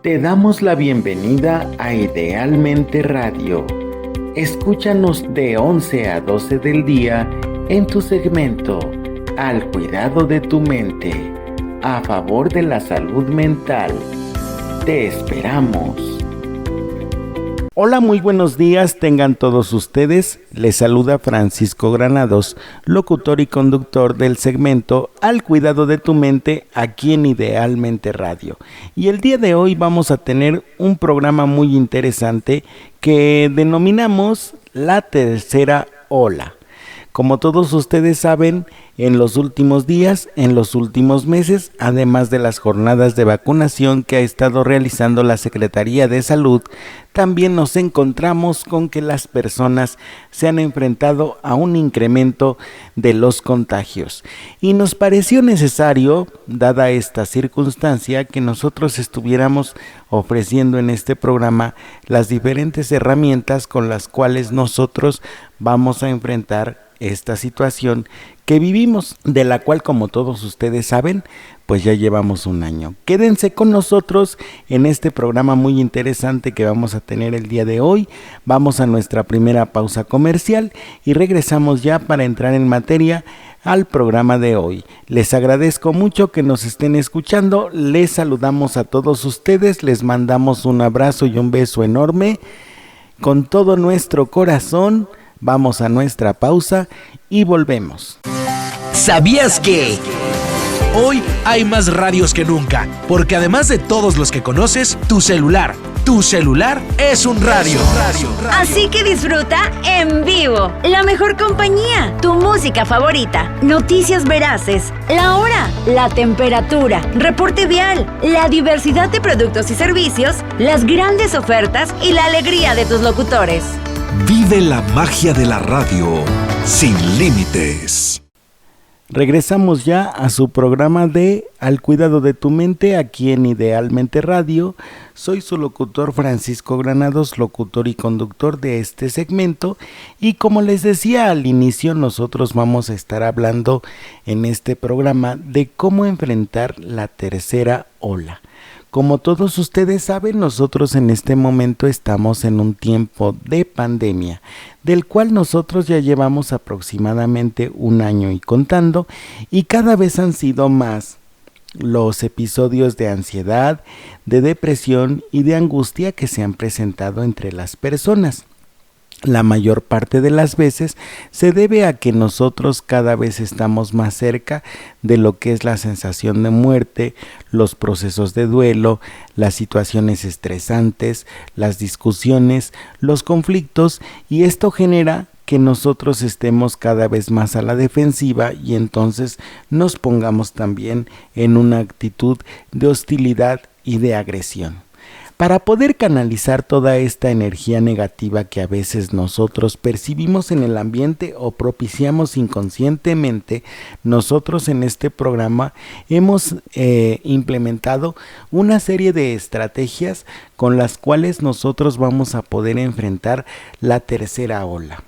Te damos la bienvenida a Idealmente Radio. Escúchanos de 11 a 12 del día en tu segmento Al cuidado de tu mente, a favor de la salud mental. Te esperamos. Hola, muy buenos días tengan todos ustedes. Les saluda Francisco Granados, locutor y conductor del segmento Al cuidado de tu mente aquí en Idealmente Radio. Y el día de hoy vamos a tener un programa muy interesante que denominamos La Tercera Ola. Como todos ustedes saben, en los últimos días, en los últimos meses, además de las jornadas de vacunación que ha estado realizando la Secretaría de Salud, también nos encontramos con que las personas se han enfrentado a un incremento de los contagios. Y nos pareció necesario, dada esta circunstancia, que nosotros estuviéramos ofreciendo en este programa las diferentes herramientas con las cuales nosotros vamos a enfrentar esta situación que vivimos, de la cual, como todos ustedes saben, pues ya llevamos un año. Quédense con nosotros en este programa muy interesante que vamos a tener el día de hoy. Vamos a nuestra primera pausa comercial y regresamos ya para entrar en materia al programa de hoy. Les agradezco mucho que nos estén escuchando, les saludamos a todos ustedes, les mandamos un abrazo y un beso enorme con todo nuestro corazón. Vamos a nuestra pausa y volvemos. ¿Sabías que? Hoy hay más radios que nunca, porque además de todos los que conoces, tu celular es un radio. Así que disfruta en vivo, la mejor compañía, tu música favorita, noticias veraces, la hora, la temperatura, reporte vial, la diversidad de productos y servicios, las grandes ofertas y la alegría de tus locutores. Vive la magia de la radio sin límites. Regresamos ya a su programa de Al cuidado de tu mente aquí en Idealmente Radio. Soy su locutor Francisco Granados, locutor y conductor de este segmento. Y como les decía al inicio, nosotros vamos a estar hablando en este programa de cómo enfrentar la tercera ola. Como todos ustedes saben, nosotros en este momento estamos en un tiempo de pandemia, del cual nosotros ya llevamos aproximadamente un año y contando, y cada vez han sido más los episodios de ansiedad, de depresión y de angustia que se han presentado entre las personas. La mayor parte de las veces se debe a que nosotros cada vez estamos más cerca de lo que es la sensación de muerte, los procesos de duelo, las situaciones estresantes, las discusiones, los conflictos, y esto genera que nosotros estemos cada vez más a la defensiva y entonces nos pongamos también en una actitud de hostilidad y de agresión. Para poder canalizar toda esta energía negativa que a veces nosotros percibimos en el ambiente o propiciamos inconscientemente, nosotros en este programa hemos implementado una serie de estrategias con las cuales nosotros vamos a poder enfrentar la tercera ola.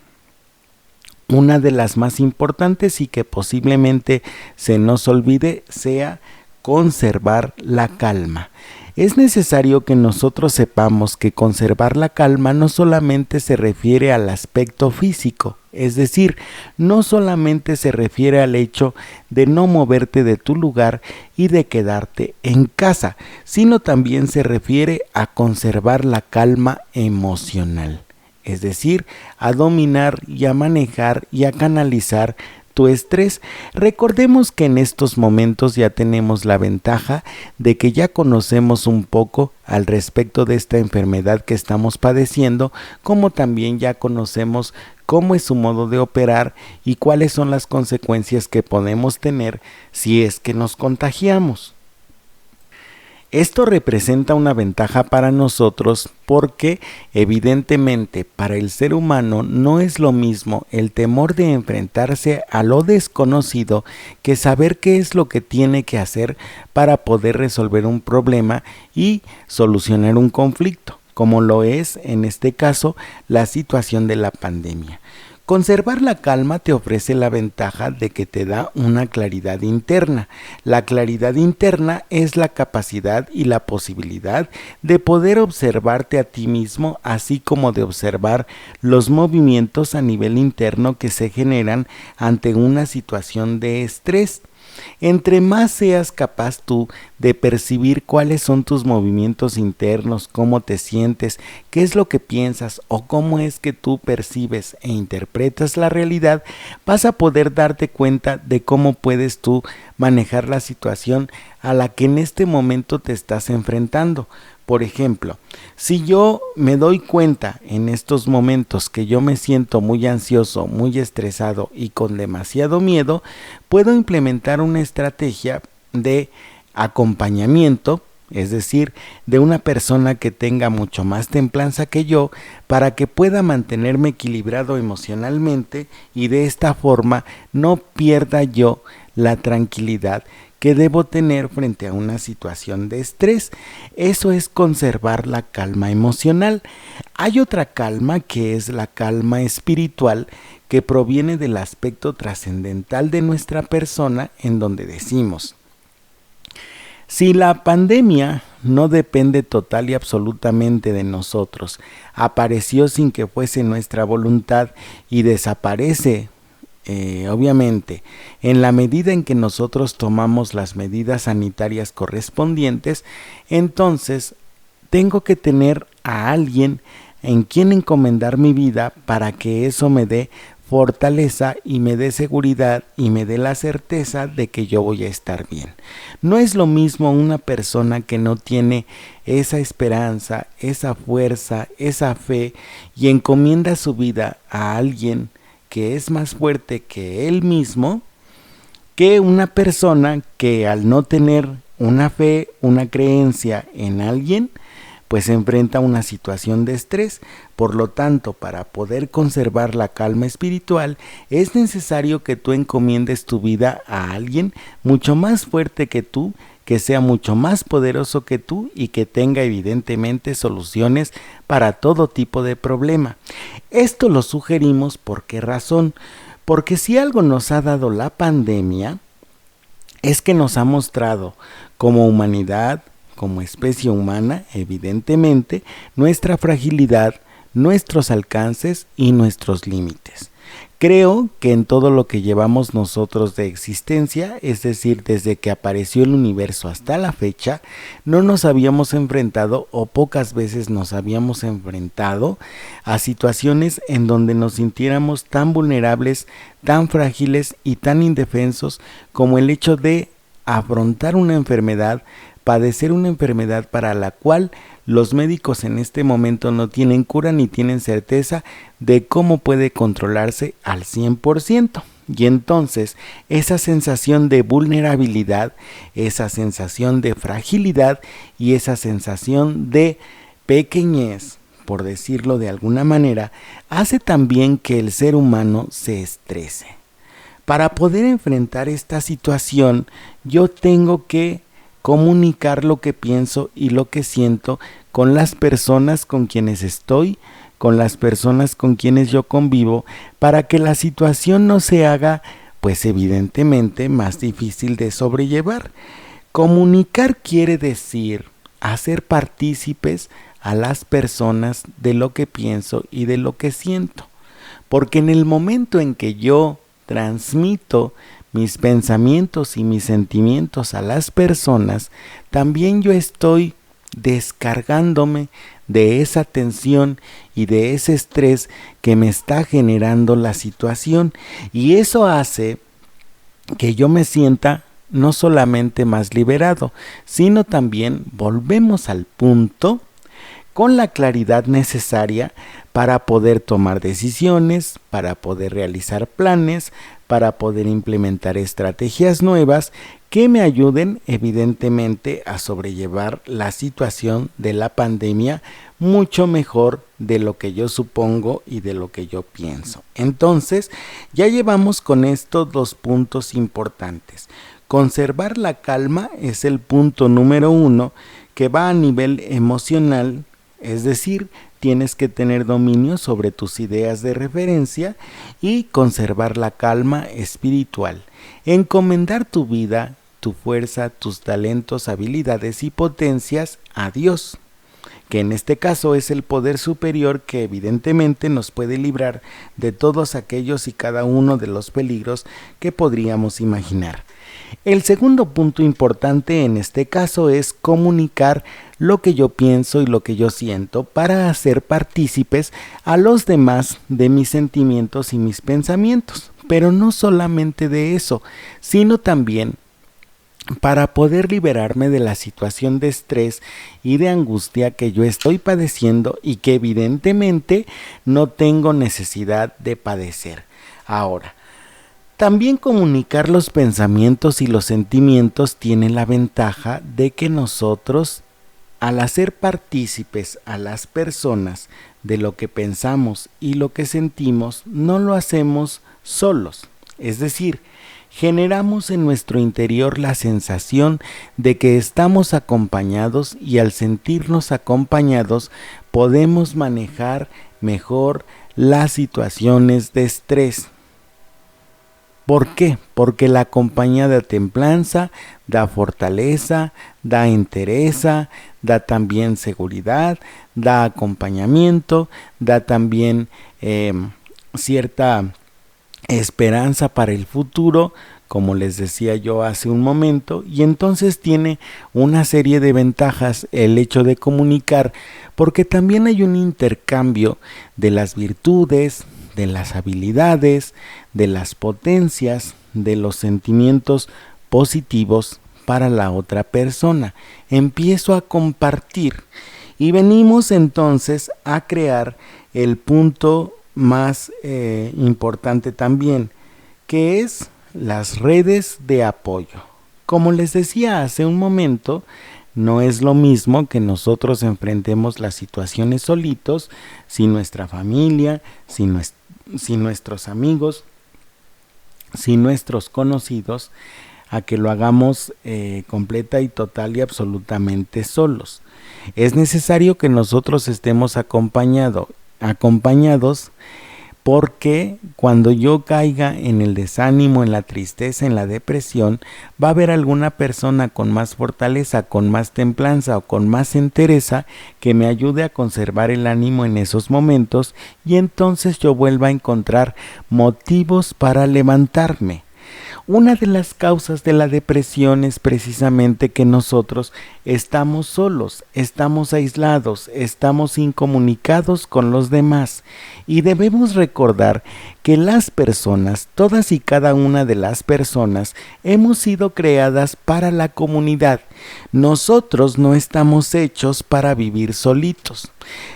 Una de las más importantes y que posiblemente se nos olvide sea conservar la calma. Es necesario que nosotros sepamos que conservar la calma no solamente se refiere al aspecto físico, es decir, no solamente se refiere al hecho de no moverte de tu lugar y de quedarte en casa, sino también se refiere a conservar la calma emocional, es decir, a dominar y a manejar y a canalizar tu estrés. Recordemos que en estos momentos ya tenemos la ventaja de que ya conocemos un poco al respecto de esta enfermedad que estamos padeciendo, como también ya conocemos cómo es su modo de operar y cuáles son las consecuencias que podemos tener si es que nos contagiamos. Esto representa una ventaja para nosotros porque evidentemente para el ser humano no es lo mismo el temor de enfrentarse a lo desconocido que saber qué es lo que tiene que hacer para poder resolver un problema y solucionar un conflicto, como lo es en este caso la situación de la pandemia. Conservar la calma te ofrece la ventaja de que te da una claridad interna. La claridad interna es la capacidad y la posibilidad de poder observarte a ti mismo, así como de observar los movimientos a nivel interno que se generan ante una situación de estrés. Entre más seas capaz tú de percibir cuáles son tus movimientos internos, cómo te sientes, qué es lo que piensas o cómo es que tú percibes e interpretas la realidad, vas a poder darte cuenta de cómo puedes tú manejar la situación a la que en este momento te estás enfrentando. Por ejemplo, si yo me doy cuenta en estos momentos que yo me siento muy ansioso, muy estresado y con demasiado miedo, puedo implementar una estrategia de acompañamiento, es decir, de una persona que tenga mucho más templanza que yo, para que pueda mantenerme equilibrado emocionalmente y de esta forma no pierda yo la tranquilidad que debo tener frente a una situación de estrés. Eso es conservar la calma emocional. Hay otra calma que es la calma espiritual, que proviene del aspecto trascendental de nuestra persona, en donde decimos: si la pandemia no depende total y absolutamente de nosotros, apareció sin que fuese nuestra voluntad y desaparece, obviamente, en la medida en que nosotros tomamos las medidas sanitarias correspondientes, entonces tengo que tener a alguien en quien encomendar mi vida para que eso me dé fortaleza y me dé seguridad y me dé la certeza de que yo voy a estar bien. No es lo mismo una persona que no tiene esa esperanza, esa fuerza, esa fe y encomienda su vida a alguien que es más fuerte que él mismo, que una persona que al no tener una fe, una creencia en alguien, pues se enfrenta a una situación de estrés. Por lo tanto, para poder conservar la calma espiritual, es necesario que tú encomiendes tu vida a alguien mucho más fuerte que tú, que sea mucho más poderoso que tú y que tenga evidentemente soluciones para todo tipo de problema. Esto lo sugerimos, ¿por qué razón? Porque si algo nos ha dado la pandemia, es que nos ha mostrado como humanidad, como especie humana, evidentemente, nuestra fragilidad, nuestros alcances y nuestros límites. Creo que en todo lo que llevamos nosotros de existencia, es decir, desde que apareció el universo hasta la fecha, no nos habíamos enfrentado o pocas veces nos habíamos enfrentado a situaciones en donde nos sintiéramos tan vulnerables, tan frágiles y tan indefensos como el hecho de afrontar una enfermedad, padecer una enfermedad para la cual los médicos en este momento no tienen cura ni tienen certeza de cómo puede controlarse al 100%. Y entonces esa sensación de vulnerabilidad, esa sensación de fragilidad y esa sensación de pequeñez, por decirlo de alguna manera, hace también que el ser humano se estrese. Para poder enfrentar esta situación, yo tengo que comunicar lo que pienso y lo que siento con las personas con quienes estoy, con las personas con quienes yo convivo, para que la situación no se haga, pues evidentemente, más difícil de sobrellevar. Comunicar quiere decir hacer partícipes a las personas de lo que pienso y de lo que siento, porque en el momento en que yo transmito mis pensamientos y mis sentimientos a las personas, también yo estoy descargándome de esa tensión y de ese estrés que me está generando la situación, y eso hace que yo me sienta no solamente más liberado, sino también volvemos al punto con la claridad necesaria para poder tomar decisiones, para poder realizar planes, para poder implementar estrategias nuevas que me ayuden evidentemente a sobrellevar la situación de la pandemia mucho mejor de lo que yo supongo y de lo que yo pienso. Entonces, ya llevamos con esto 2 puntos importantes. Conservar la calma es el punto número 1, que va a nivel emocional, Es decir, tienes que tener dominio sobre tus ideas de referencia y conservar la calma espiritual. Encomendar tu vida, tu fuerza, tus talentos, habilidades y potencias a Dios, que en este caso es el poder superior que evidentemente nos puede librar de todos aquellos y cada uno de los peligros que podríamos imaginar. El segundo punto importante en este caso es comunicar lo que yo pienso y lo que yo siento para hacer partícipes a los demás de mis sentimientos y mis pensamientos. Pero no solamente de eso, sino también para poder liberarme de la situación de estrés y de angustia que yo estoy padeciendo y que evidentemente no tengo necesidad de padecer. Ahora, también comunicar los pensamientos y los sentimientos tiene la ventaja de que nosotros, al hacer partícipes a las personas de lo que pensamos y lo que sentimos, no lo hacemos solos. Es decir, generamos en nuestro interior la sensación de que estamos acompañados y al sentirnos acompañados podemos manejar mejor las situaciones de estrés. ¿Por qué? Porque la compañía da templanza, da fortaleza, da entereza, da también seguridad, da acompañamiento, da también cierta esperanza para el futuro, como les decía yo hace un momento, y entonces tiene una serie de ventajas el hecho de comunicar, porque también hay un intercambio de las virtudes, de las habilidades, de las potencias, de los sentimientos positivos para la otra persona. Empiezo a compartir y venimos entonces a crear el punto más importante también, que es las redes de apoyo. Como les decía hace un momento, no es lo mismo que nosotros enfrentemos las situaciones solitos, sin nuestra familia, sin nuestros amigos, sin nuestros conocidos, a que lo hagamos completa y total y absolutamente solos. Es necesario que nosotros estemos acompañados, porque cuando yo caiga en el desánimo, en la tristeza, en la depresión, va a haber alguna persona con más fortaleza, con más templanza o con más entereza que me ayude a conservar el ánimo en esos momentos y entonces yo vuelva a encontrar motivos para levantarme. Una de las causas de la depresión es precisamente que nosotros estamos solos, estamos aislados, estamos incomunicados con los demás y debemos recordar que las personas, todas y cada una de las personas, hemos sido creadas para la comunidad. Nosotros no estamos hechos para vivir solitos.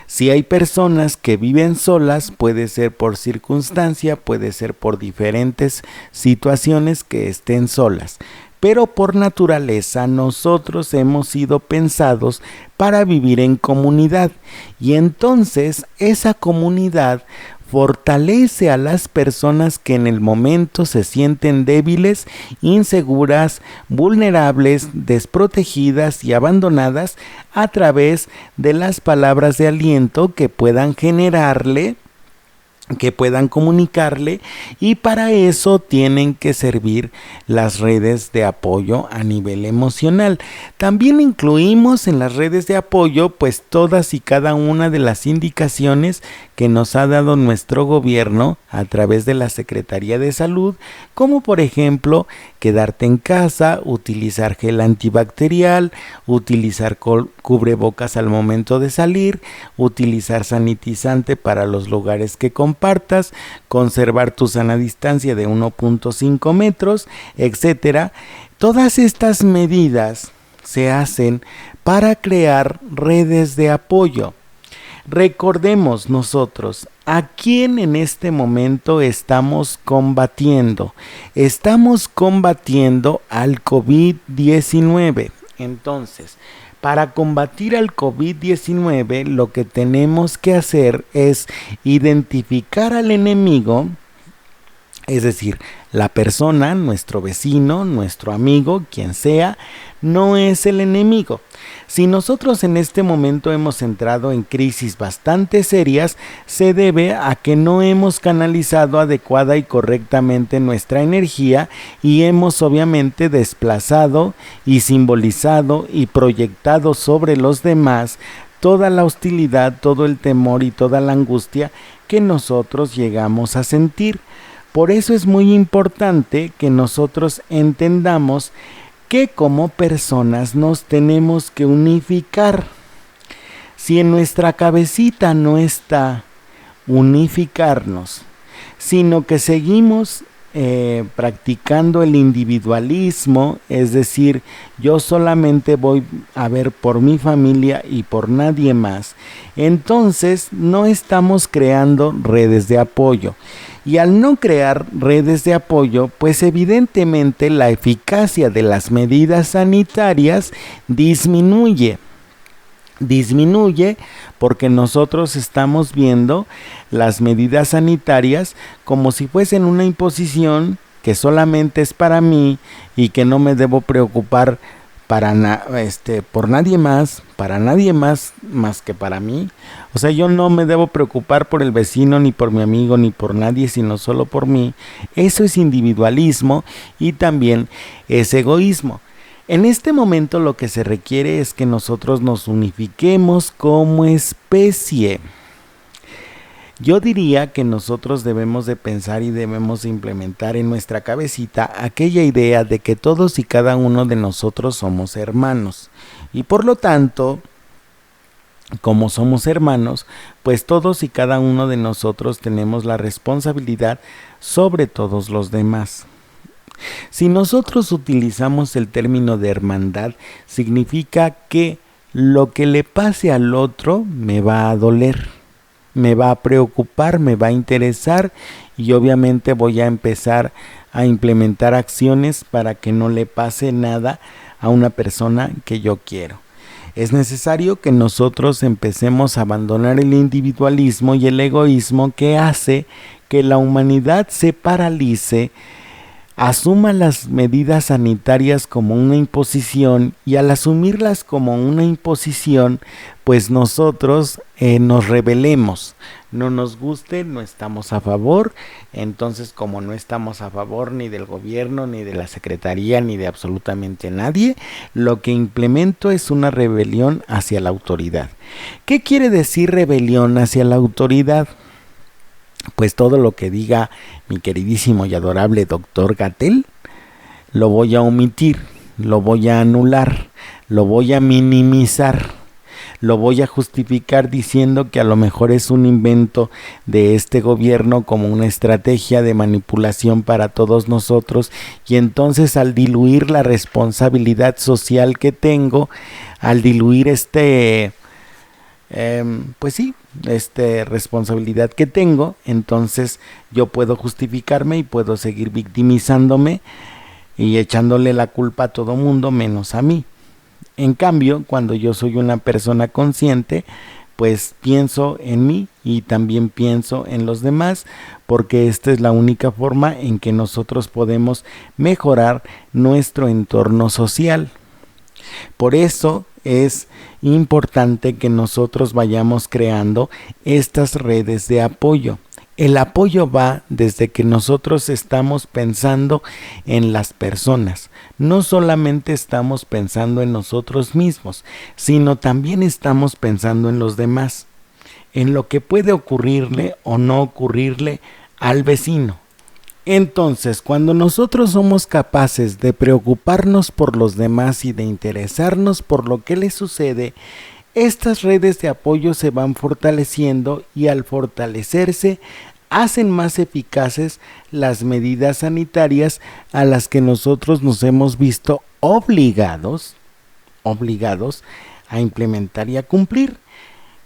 Si hay personas que viven solas, puede ser por circunstancia, puede ser por diferentes situaciones que estén solas. Pero por naturaleza nosotros hemos sido pensados para vivir en comunidad y entonces esa comunidad fortalece a las personas que en el momento se sienten débiles, inseguras, vulnerables, desprotegidas y abandonadas a través de las palabras de aliento que puedan generarle, que puedan comunicarle, y para eso tienen que servir las redes de apoyo a nivel emocional. También incluimos en las redes de apoyo pues todas y cada una de las indicaciones que nos ha dado nuestro gobierno a través de la Secretaría de Salud, como por ejemplo quedarte en casa, utilizar gel antibacterial, utilizar cubrebocas al momento de salir, utilizar sanitizante para los lugares que compartas, conservar tu sana distancia de 1.5 metros, etcétera. Todas estas medidas se hacen para crear redes de apoyo. Recordemos nosotros a quién en este momento estamos combatiendo. Estamos combatiendo al COVID-19. Entonces, para combatir al COVID-19, lo que tenemos que hacer es identificar al enemigo, Es decir, la persona, nuestro vecino, nuestro amigo, quien sea, no es el enemigo. Si nosotros en este momento hemos entrado en crisis bastante serias, se debe a que no hemos canalizado adecuada y correctamente nuestra energía y hemos obviamente desplazado y simbolizado y proyectado sobre los demás toda la hostilidad, todo el temor y toda la angustia que nosotros llegamos a sentir. Por eso es muy importante que nosotros entendamos que como personas nos tenemos que unificar. Si en nuestra cabecita no está unificarnos, sino que seguimos practicando el individualismo, es decir, yo solamente voy a ver por mi familia y por nadie más, entonces no estamos creando redes de apoyo. Y al no crear redes de apoyo, pues evidentemente la eficacia de las medidas sanitarias disminuye porque nosotros estamos viendo las medidas sanitarias como si fuesen una imposición que solamente es para mí y que no me debo preocupar por nadie más más que para mí. O sea, yo no me debo preocupar por el vecino, ni por mi amigo, ni por nadie, sino solo por mí. Eso es individualismo y también es egoísmo. En este momento lo que se requiere es que nosotros nos unifiquemos como especie. Yo diría que nosotros debemos de pensar y debemos de implementar en nuestra cabecita aquella idea de que todos y cada uno de nosotros somos hermanos. Y por lo tanto, como somos hermanos, pues todos y cada uno de nosotros tenemos la responsabilidad sobre todos los demás. Si nosotros utilizamos el término de hermandad, significa que lo que le pase al otro me va a doler, me va a preocupar, me va a interesar y obviamente voy a empezar a implementar acciones para que no le pase nada a una persona que yo quiero. Es necesario que nosotros empecemos a abandonar el individualismo y el egoísmo que hace que la humanidad se paralice, asuma las medidas sanitarias como una imposición y al asumirlas como una imposición, pues nosotros nos rebelemos. No nos guste, no estamos a favor. Entonces, como no estamos a favor ni del gobierno, ni de la secretaría, ni de absolutamente nadie, lo que implemento es una rebelión hacia la autoridad. ¿Qué quiere decir rebelión hacia la autoridad? Pues todo lo que diga mi queridísimo y adorable doctor Gatell, lo voy a omitir, lo voy a anular, lo voy a minimizar, lo voy a justificar diciendo que a lo mejor es un invento de este gobierno como una estrategia de manipulación para todos nosotros, y entonces al diluir la responsabilidad social que tengo, al diluir responsabilidad que tengo, entonces yo puedo justificarme y puedo seguir victimizándome y echándole la culpa a todo mundo menos a mí. En cambio, cuando yo soy una persona consciente, pues pienso en mí y también pienso en los demás, porque esta es la única forma en que nosotros podemos mejorar nuestro entorno social. Por eso es importante que nosotros vayamos creando estas redes de apoyo. El apoyo va desde que nosotros estamos pensando en las personas. No solamente estamos pensando en nosotros mismos, sino también estamos pensando en los demás, en lo que puede ocurrirle o no ocurrirle al vecino. Entonces, cuando nosotros somos capaces de preocuparnos por los demás y de interesarnos por lo que les sucede, estas redes de apoyo se van fortaleciendo y al fortalecerse hacen más eficaces las medidas sanitarias a las que nosotros nos hemos visto obligados a implementar y a cumplir.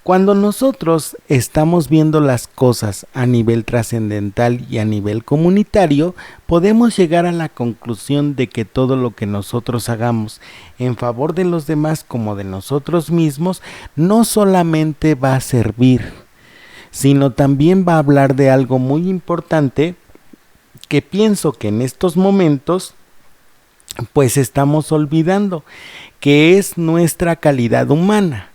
Cuando nosotros estamos viendo las cosas a nivel trascendental y a nivel comunitario, podemos llegar a la conclusión de que todo lo que nosotros hagamos en favor de los demás como de nosotros mismos, no solamente va a servir, sino también va a hablar de algo muy importante que pienso que en estos momentos pues estamos olvidando, que es nuestra calidad humana.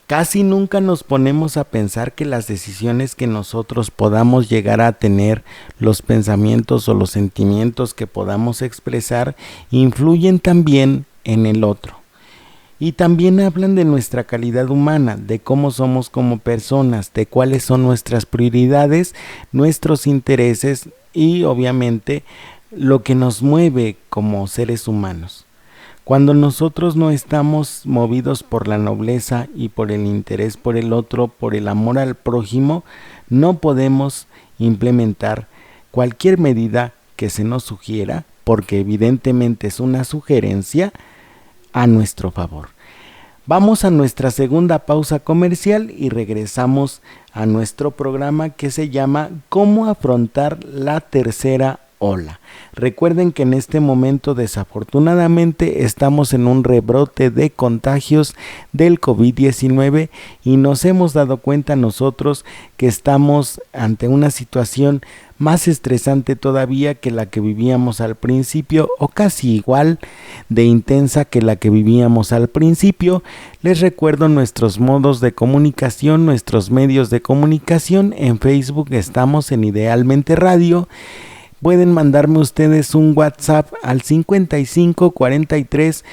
Casi nunca nos ponemos a pensar que las decisiones que nosotros podamos llegar a tener, los pensamientos o los sentimientos que podamos expresar, influyen también en el otro. Y también hablan de nuestra calidad humana, de cómo somos como personas, de cuáles son nuestras prioridades, nuestros intereses y obviamente lo que nos mueve como seres humanos. Cuando nosotros no estamos movidos por la nobleza y por el interés por el otro, por el amor al prójimo, no podemos implementar cualquier medida que se nos sugiera, porque evidentemente es una sugerencia a nuestro favor. Vamos a nuestra segunda pausa comercial y regresamos a nuestro programa que se llama ¿Cómo afrontar la tercera ola? Recuerden que en este momento desafortunadamente estamos en un rebrote de contagios del COVID-19 y nos hemos dado cuenta nosotros que estamos ante una situación más estresante todavía que la que vivíamos al principio, o casi igual de intensa que la que vivíamos al principio. Les recuerdo nuestros modos de comunicación, nuestros medios de comunicación. En Facebook estamos en Idealmente Radio. Pueden mandarme ustedes un WhatsApp al 55 43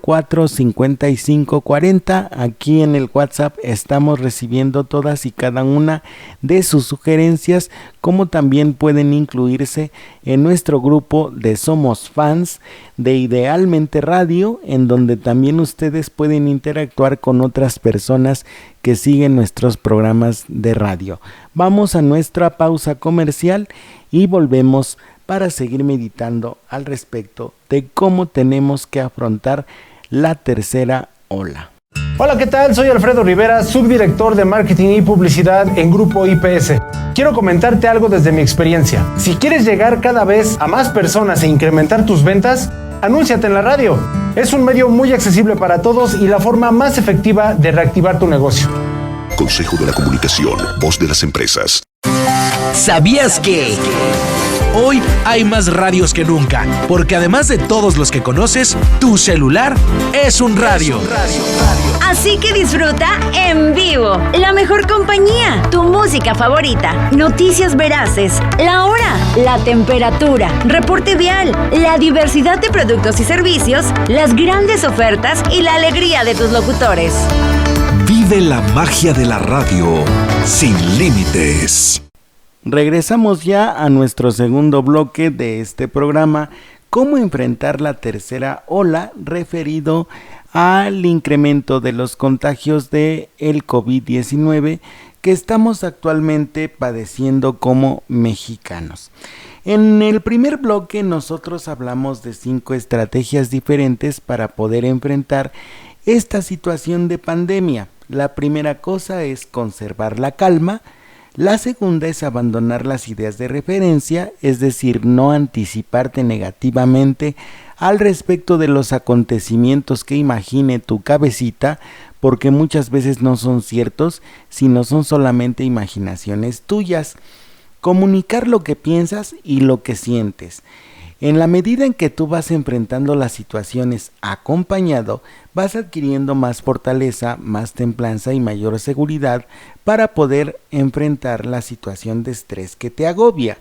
04 55 40. Aquí en el WhatsApp estamos recibiendo todas y cada una de sus sugerencias, como también pueden incluirse en nuestro grupo de Somos Fans de Idealmente Radio, en donde también ustedes pueden interactuar con otras personas que siguen nuestros programas de radio. Vamos a nuestra pausa comercial y volvemos para seguir meditando al respecto de cómo tenemos que afrontar la tercera ola. Hola, ¿qué tal? Soy Alfredo Rivera, subdirector de Marketing y Publicidad en Grupo IPS. Quiero comentarte algo desde mi experiencia. Si quieres llegar cada vez a más personas e incrementar tus ventas, anúnciate en la radio. Es un medio muy accesible para todos y la forma más efectiva de reactivar tu negocio. Consejo de la Comunicación, voz de las empresas. ¿Sabías que? Hoy hay más radios que nunca, porque además de todos los que conoces, tu celular es un radio. Así que disfruta en vivo la mejor compañía, tu música favorita, noticias veraces, la hora, la temperatura, reporte vial, la diversidad de productos y servicios, las grandes ofertas y la alegría de tus locutores. Vive la magia de la radio sin límites. Regresamos ya a nuestro segundo bloque de este programa, cómo enfrentar la tercera ola, referido al incremento de los contagios de el COVID-19 que estamos actualmente padeciendo como mexicanos. En el primer bloque nosotros hablamos de 5 estrategias diferentes para poder enfrentar esta situación de pandemia. La primera cosa es conservar la calma. La segunda es abandonar las ideas de referencia, es decir, no anticiparte negativamente al respecto de los acontecimientos que imagine tu cabecita, porque muchas veces no son ciertos, sino son solamente imaginaciones tuyas. Comunicar lo que piensas y lo que sientes. En la medida en que tú vas enfrentando las situaciones acompañado, vas adquiriendo más fortaleza, más templanza y mayor seguridad para poder enfrentar la situación de estrés que te agobia.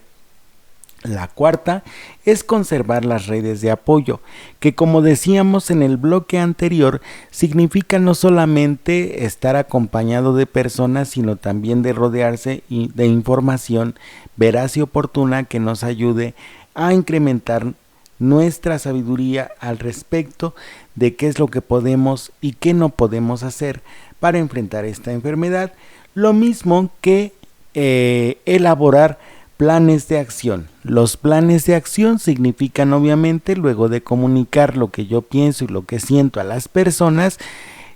La cuarta es conservar las redes de apoyo, que como decíamos en el bloque anterior, significa no solamente estar acompañado de personas, sino también de rodearse de información veraz y oportuna que nos ayude a incrementar nuestra sabiduría al respecto de qué es lo que podemos y qué no podemos hacer para enfrentar esta enfermedad, lo mismo que elaborar planes de acción. Los planes de acción significan obviamente, luego de comunicar lo que yo pienso y lo que siento a las personas,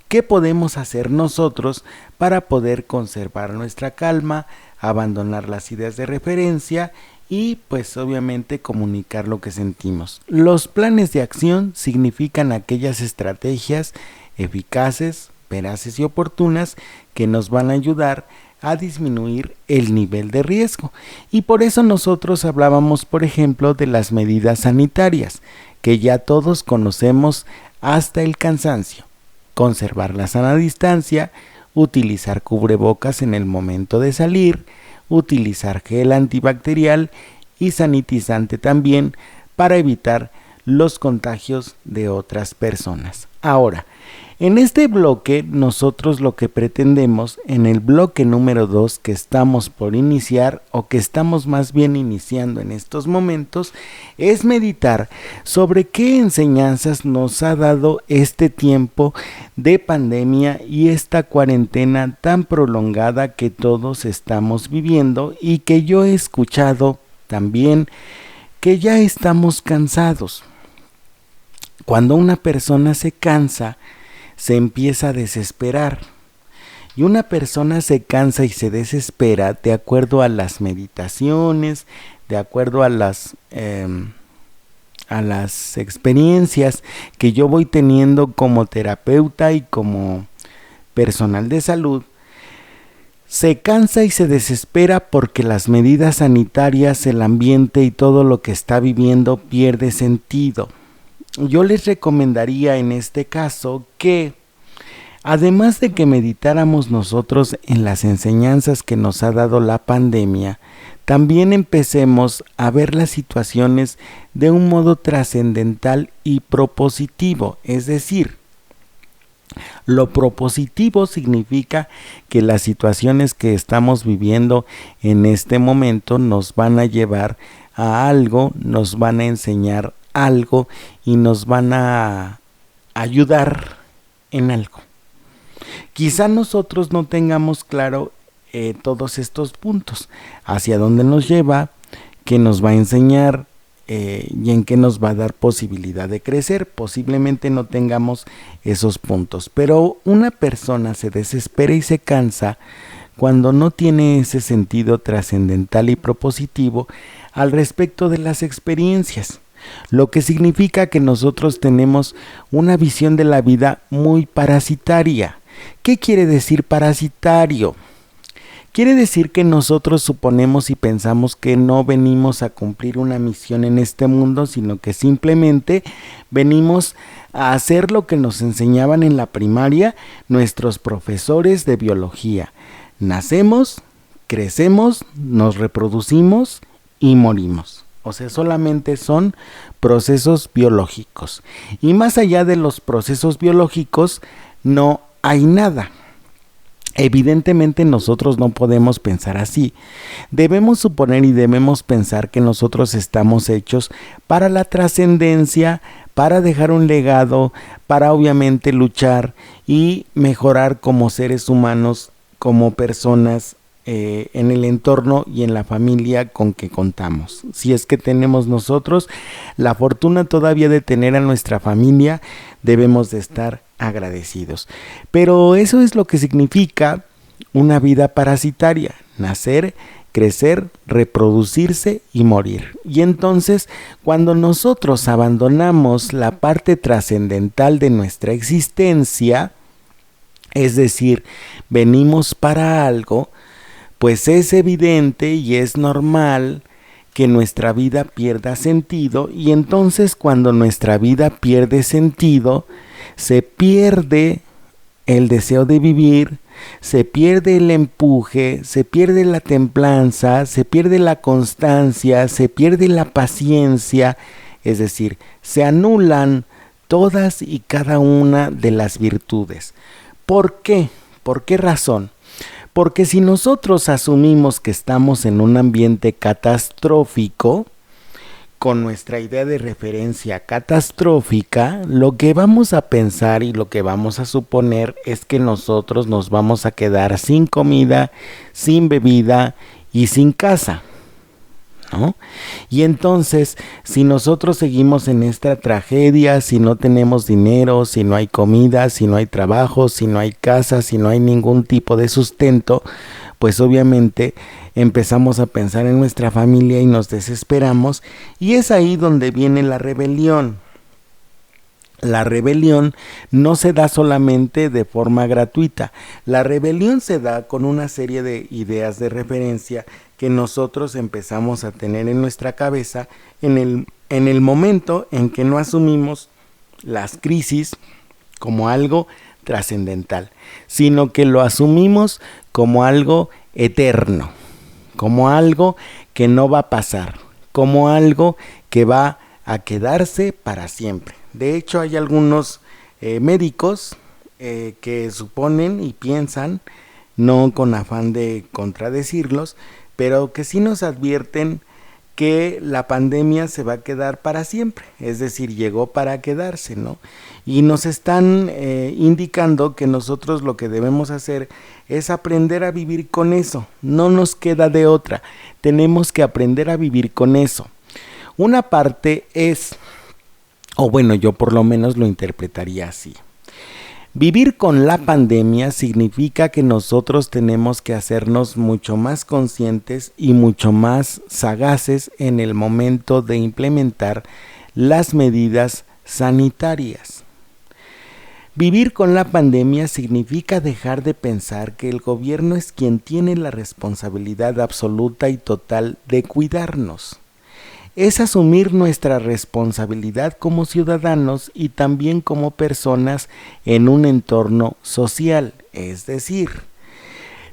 qué podemos hacer nosotros para poder conservar nuestra calma, abandonar las ideas de referencia y pues obviamente comunicar lo que sentimos. Los planes de acción significan aquellas estrategias eficaces, veraces y oportunas que nos van a ayudar a disminuir el nivel de riesgo. Y por eso nosotros hablábamos, por ejemplo, de las medidas sanitarias, que ya todos conocemos hasta el cansancio. Conservar la sana distancia, utilizar cubrebocas en el momento de salir, utilizar gel antibacterial y sanitizante también para evitar los contagios de otras personas. Ahora, en este bloque nosotros lo que pretendemos, en el bloque número 2 que estamos por iniciar o que estamos más bien iniciando en estos momentos, es meditar sobre qué enseñanzas nos ha dado este tiempo de pandemia y esta cuarentena tan prolongada que todos estamos viviendo y que yo he escuchado también que ya estamos cansados. Cuando una persona se cansa, se empieza a desesperar. Y una persona se cansa y se desespera de acuerdo a las meditaciones, de acuerdo a las experiencias que yo voy teniendo como terapeuta y como personal de salud. Se cansa y se desespera porque las medidas sanitarias, el ambiente y todo lo que está viviendo pierde sentido. Yo les recomendaría en este caso que, además de que meditáramos nosotros en las enseñanzas que nos ha dado la pandemia, también empecemos a ver las situaciones de un modo trascendental y propositivo. Es decir, lo propositivo significa que las situaciones que estamos viviendo en este momento nos van a llevar a algo, nos van a enseñar algo y nos van a ayudar en algo. Quizá nosotros no tengamos claro todos estos puntos, hacia dónde nos lleva, qué nos va a enseñar y en qué nos va a dar posibilidad de crecer. Posiblemente no tengamos esos puntos, pero una persona se desespera y se cansa cuando no tiene ese sentido trascendental y propositivo al respecto de las experiencias. Lo que significa que nosotros tenemos una visión de la vida muy parasitaria. ¿Qué quiere decir parasitario? Quiere decir que nosotros suponemos y pensamos que no venimos a cumplir una misión en este mundo, sino que simplemente venimos a hacer lo que nos enseñaban en la primaria nuestros profesores de biología. Nacemos, crecemos, nos reproducimos y morimos. O sea, solamente son procesos biológicos. Y más allá de los procesos biológicos, no hay nada. Evidentemente nosotros no podemos pensar así. Debemos suponer y debemos pensar que nosotros estamos hechos para la trascendencia, para dejar un legado, para obviamente luchar y mejorar como seres humanos, como personas en el entorno y en la familia con que contamos. Si es que tenemos nosotros la fortuna todavía de tener a nuestra familia, debemos de estar agradecidos. Pero eso es lo que significa una vida parasitaria: nacer, crecer, reproducirse y morir. Y entonces, cuando nosotros abandonamos la parte trascendental de nuestra existencia, es decir, venimos para algo, pues es evidente y es normal que nuestra vida pierda sentido. Y entonces, cuando nuestra vida pierde sentido, se pierde el deseo de vivir, se pierde el empuje, se pierde la templanza, se pierde la constancia, se pierde la paciencia, es decir, se anulan todas y cada una de las virtudes. ¿Por qué? ¿Por qué razón? Porque si nosotros asumimos que estamos en un ambiente catastrófico, con nuestra idea de referencia catastrófica, lo que vamos a pensar y lo que vamos a suponer es que nosotros nos vamos a quedar sin comida, sin bebida y sin casa, ¿no? Y entonces, si nosotros seguimos en esta tragedia, si no tenemos dinero, si no hay comida, si no hay trabajo, si no hay casa, si no hay ningún tipo de sustento, pues obviamente empezamos a pensar en nuestra familia y nos desesperamos, y es ahí donde viene la rebelión. La rebelión no se da solamente de forma gratuita. La rebelión se da con una serie de ideas de referencia que nosotros empezamos a tener en nuestra cabeza en el momento en que no asumimos las crisis como algo trascendental, sino que lo asumimos como algo eterno, como algo que no va a pasar, como algo que va a quedarse para siempre. De hecho, hay algunos médicos que suponen y piensan, no con afán de contradecirlos, pero que sí nos advierten que la pandemia se va a quedar para siempre, es decir, llegó para quedarse, ¿no? Y nos están indicando que nosotros lo que debemos hacer es aprender a vivir con eso, no nos queda de otra, tenemos que aprender a vivir con eso. Una parte es, o bueno, yo por lo menos lo interpretaría así. Vivir con la pandemia significa que nosotros tenemos que hacernos mucho más conscientes y mucho más sagaces en el momento de implementar las medidas sanitarias. Vivir con la pandemia significa dejar de pensar que el gobierno es quien tiene la responsabilidad absoluta y total de cuidarnos. Es asumir nuestra responsabilidad como ciudadanos y también como personas en un entorno social. Es decir,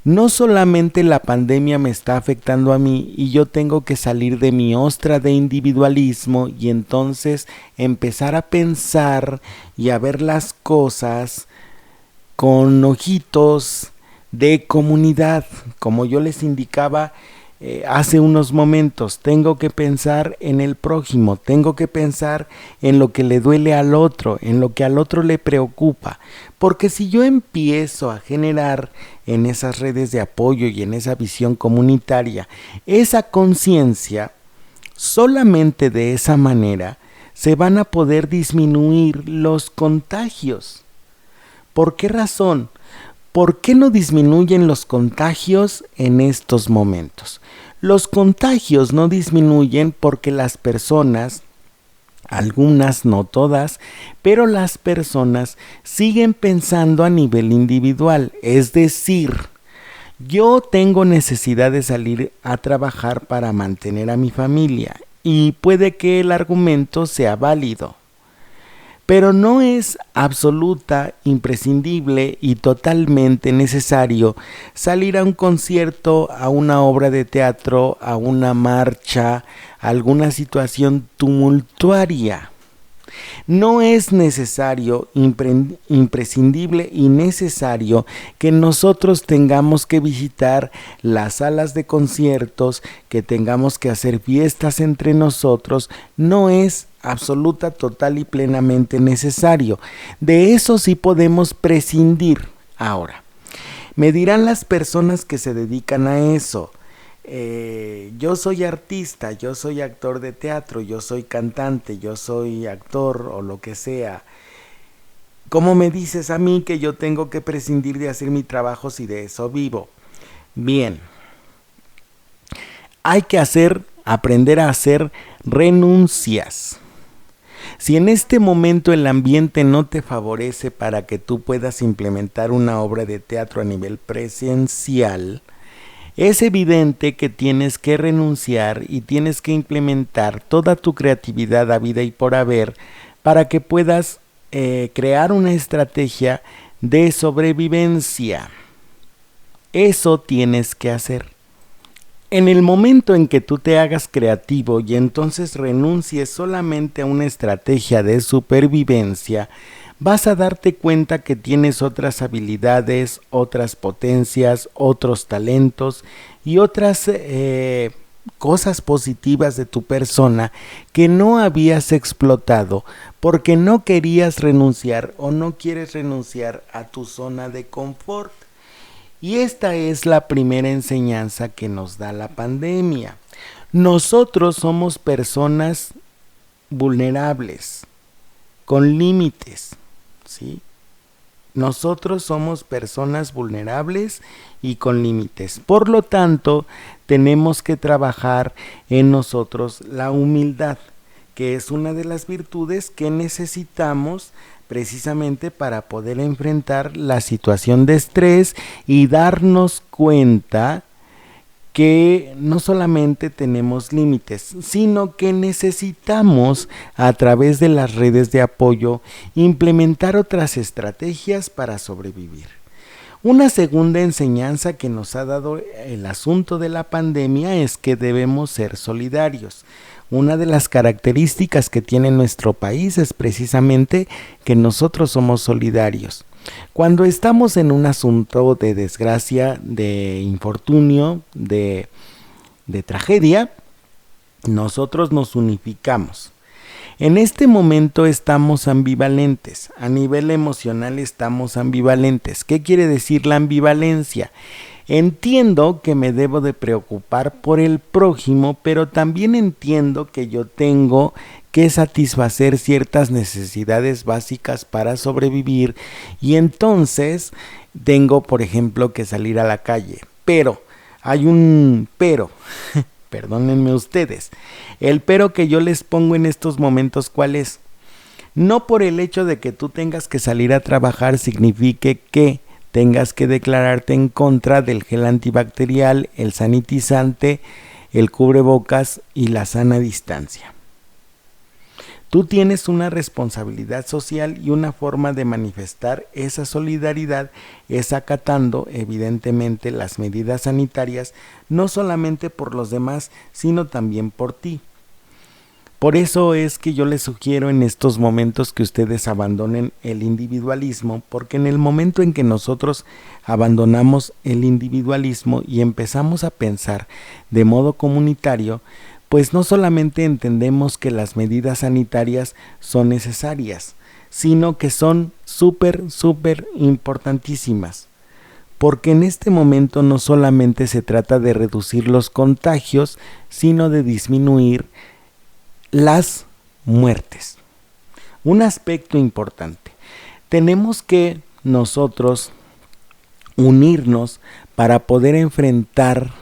no solamente la pandemia me está afectando a mí y yo tengo que salir de mi ostra de individualismo y entonces empezar a pensar y a ver las cosas con ojitos de comunidad, como yo les indicaba hace unos momentos. Tengo que pensar en el prójimo, tengo que pensar en lo que le duele al otro, en lo que al otro le preocupa, porque si yo empiezo a generar en esas redes de apoyo y en esa visión comunitaria esa conciencia, solamente de esa manera se van a poder disminuir los contagios. ¿Por qué razón? ¿Por qué no disminuyen los contagios en estos momentos? Los contagios no disminuyen porque las personas, algunas, no todas, pero las personas siguen pensando a nivel individual. Es decir, yo tengo necesidad de salir a trabajar para mantener a mi familia y puede que el argumento sea válido. Pero no es absoluta, imprescindible y totalmente necesario salir a un concierto, a una obra de teatro, a una marcha, a alguna situación tumultuaria. No es necesario, imprescindible y necesario que nosotros tengamos que visitar las salas de conciertos, que tengamos que hacer fiestas entre nosotros. No es absoluta, total y plenamente necesario. De eso sí podemos prescindir. Ahora, me dirán las personas que se dedican a eso: yo soy artista, yo soy actor de teatro, yo soy cantante, yo soy actor o lo que sea. ¿Cómo me dices a mí que yo tengo que prescindir de hacer mi trabajo si de eso vivo? Bien, hay que aprender a hacer renuncias. Si en este momento el ambiente no te favorece para que tú puedas implementar una obra de teatro a nivel presencial, es evidente que tienes que renunciar y tienes que implementar toda tu creatividad habida y por haber para que puedas crear una estrategia de sobrevivencia. Eso tienes que hacer. En el momento en que tú te hagas creativo y entonces renuncies solamente a una estrategia de supervivencia, vas a darte cuenta que tienes otras habilidades, otras potencias, otros talentos y otras cosas positivas de tu persona que no habías explotado porque no querías renunciar o no quieres renunciar a tu zona de confort. Y esta es la primera enseñanza que nos da la pandemia. Nosotros somos personas vulnerables, con límites, ¿sí? Nosotros somos personas vulnerables y con límites. Por lo tanto, tenemos que trabajar en nosotros la humildad. que es una de las virtudes que necesitamos precisamente para poder enfrentar la situación de estrés y darnos cuenta que no solamente tenemos límites, sino que necesitamos a través de las redes de apoyo implementar otras estrategias para sobrevivir. Una segunda enseñanza que nos ha dado el asunto de la pandemia es que debemos ser solidarios. Una de las características que tiene nuestro país es precisamente que nosotros somos solidarios. Cuando estamos en un asunto de desgracia, de infortunio, de tragedia, nosotros nos unificamos. En este momento estamos ambivalentes, a nivel emocional estamos ambivalentes. ¿Qué quiere decir la ambivalencia? Entiendo que me debo de preocupar por el prójimo, pero también entiendo que yo tengo que satisfacer ciertas necesidades básicas para sobrevivir y entonces tengo, por ejemplo, que salir a la calle. Pero, hay un pero, perdónenme ustedes, el pero que yo les pongo en estos momentos, ¿cuál es? No por el hecho de que tú tengas que salir a trabajar signifique que tengas que declararte en contra del gel antibacterial, el sanitizante, el cubrebocas y la sana distancia. Tú tienes una responsabilidad social y una forma de manifestar esa solidaridad es acatando evidentemente las medidas sanitarias, no solamente por los demás, sino también por ti. Por eso es que yo les sugiero en estos momentos que ustedes abandonen el individualismo, porque en el momento en que nosotros abandonamos el individualismo y empezamos a pensar de modo comunitario, pues no solamente entendemos que las medidas sanitarias son necesarias, sino que son súper importantísimas. Porque en este momento no solamente se trata de reducir los contagios, sino de disminuir las muertes. Un aspecto importante. Tenemos que nosotros unirnos para poder enfrentar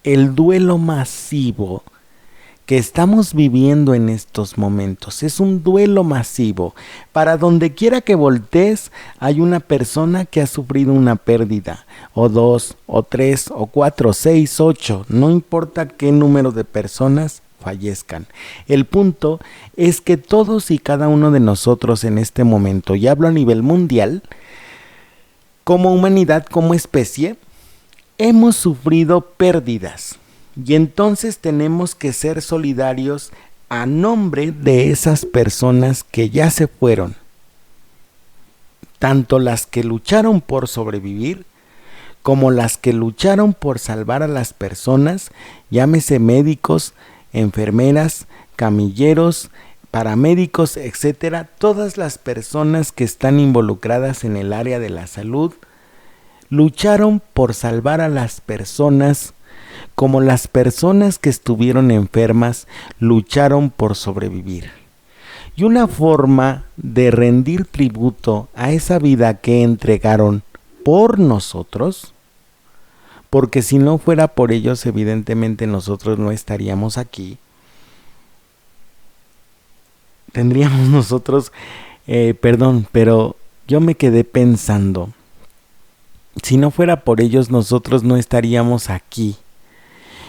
el duelo masivo que estamos viviendo en estos momentos. Es un duelo masivo. Para donde quiera que voltees, hay una persona que ha sufrido una pérdida, o 2, o 3, o 4, 6, 8, no importa qué número de personas fallezcan. El punto es que todos y cada uno de nosotros en este momento, y hablo a nivel mundial, como humanidad, como especie, hemos sufrido pérdidas. Y entonces tenemos que ser solidarios a nombre de esas personas que ya se fueron. Tanto las que lucharon por sobrevivir, como las que lucharon por salvar a las personas, llámese médicos, enfermeras, camilleros, paramédicos, etcétera, todas las personas que están involucradas en el área de la salud, lucharon por salvar a las personas, como las personas que estuvieron enfermas lucharon por sobrevivir. Y una forma de rendir tributo a esa vida que entregaron por nosotros, porque si no fuera por ellos, evidentemente nosotros no estaríamos aquí. Tendríamos nosotros, pero yo me quedé pensando, si no fuera por ellos, nosotros no estaríamos aquí.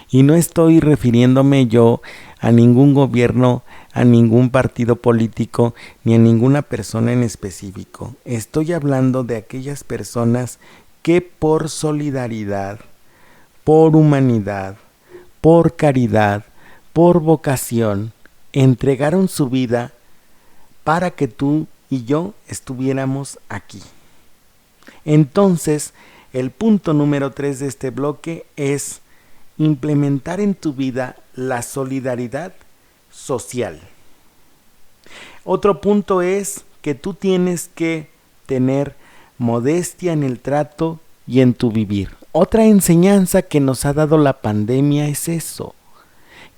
Y no estoy refiriéndome yo a ningún gobierno, a ningún partido político, ni a ninguna persona en específico. Estoy hablando de aquellas personas que por solidaridad, por humanidad, por caridad, por vocación, entregaron su vida para que tú y yo estuviéramos aquí. Entonces, el punto número 3 de este bloque es implementar en tu vida la solidaridad social. Otro punto es que tú tienes que tener modestia en el trato y en tu vivir. Otra enseñanza que nos ha dado la pandemia es eso,